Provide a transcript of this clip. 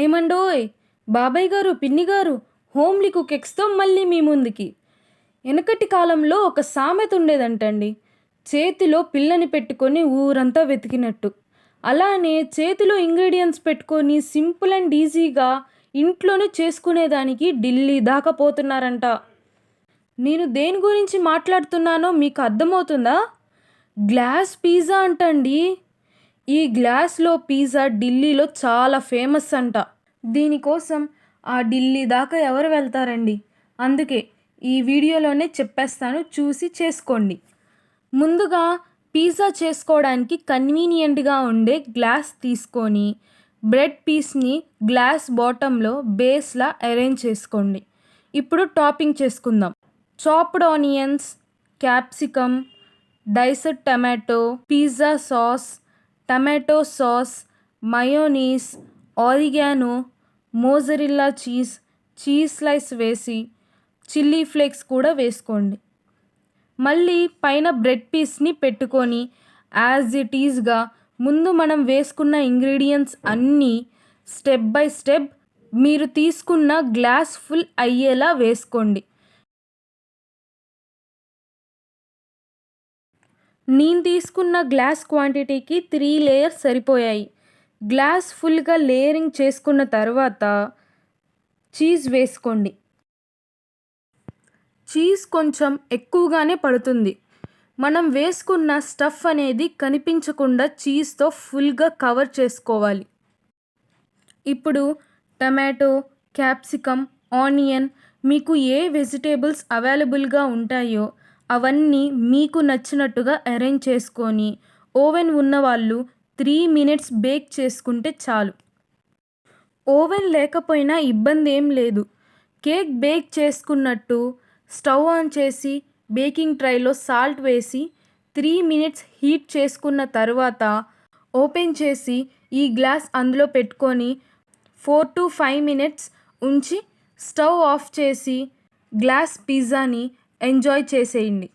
ఏమండోయ్ బాబాయ్ గారు, పిన్ని గారు, హోమ్లీ కుక్ ఎగ్స్తో మళ్ళీ మీ ముందుకి. వెనకటి కాలంలో ఒక సామెత ఉండేదంటండి, చేతిలో పిల్లని పెట్టుకొని ఊరంతా వెతికినట్టు. అలానే చేతిలో ఇంగ్రీడియంట్స్ పెట్టుకొని సింపుల్ అండ్ ఈజీగా ఇంట్లోనే చేసుకునేదానికి ఢిల్లీ దాకా పోతున్నారంట. నేను దేని గురించి మాట్లాడుతున్నానో మీకు అర్థమవుతుందా? గ్లాస్ పిజ్జా అంటండి. ఈ గ్లాస్లో పిజ్జా ఢిల్లీలో చాలా ఫేమస్ అంట. దీనికోసం ఆ ఢిల్లీ దాకా ఎవరు వెళ్తారండి? అందుకే ఈ వీడియోలోనే చెప్పేస్తాను, చూసి చేసుకోండి. ముందుగా పిజ్జా చేసుకోవడానికి కన్వీనియంట్గా ఉండే గ్లాస్ తీసుకొని బ్రెడ్ పీస్ని గ్లాస్ బాటంలో బేస్లా అరేంజ్ చేసుకోండి. ఇప్పుడు టాపింగ్ చేసుకుందాం. Chopped onions, capsicum, diced tomato, pizza sauce, tomato sauce, mayonnaise, oregano, mozzarella cheese, cheese slice వేసి చిల్లీ ఫ్లేక్స్ కూడా వేసుకోండి. మళ్ళీ పైన బ్రెడ్ పీస్ని పెట్టుకొని యాజ్ ఇట్ ఈజ్గా ముందు మనం వేసుకున్న ఇంగ్రీడియంట్స్ అన్నీ స్టెప్ బై స్టెప్ మీరు తీసుకున్న గ్లాస్ ఫుల్ అయ్యేలా వేసుకోండి. నేను తీసుకున్న గ్లాస్ క్వాంటిటీకి 3 లేయర్స్ సరిపోయాయి. గ్లాస్ ఫుల్గా లేయరింగ్ చేసుకున్న తర్వాత చీజ్ వేసుకోండి. చీజ్ కొంచెం ఎక్కువగానే పడుతుంది. మనం వేసుకున్న స్టఫ్ అనేది కనిపించకుండా చీజ్తో ఫుల్గా కవర్ చేసుకోవాలి. ఇప్పుడు టమాటో, క్యాప్సికమ్, ఆనియన్, మీకు ఏ వెజిటేబుల్స్ అవైలబుల్గా ఉంటాయో అవన్నీ మీకు నచ్చినట్టుగా అరేంజ్ చేసుకొని ఓవెన్ ఉన్నవాళ్ళు 3 మినిట్స్ బేక్ చేసుకుంటే చాలు. ఓవెన్ లేకపోయినా ఇబ్బంది ఏం లేదు. కేక్ బేక్ చేసుకున్నట్టు స్టవ్ ఆన్ చేసి బేకింగ్ ట్రైలో సాల్ట్ వేసి 3 మినిట్స్ హీట్ చేసుకున్న తర్వాత ఓపెన్ చేసి ఈ గ్లాస్ అందులో పెట్టుకొని 4 to 5 మినిట్స్ ఉంచి స్టవ్ ఆఫ్ చేసి గ్లాస్ పిజ్జాని ఎంజాయ్ చేసేయండి.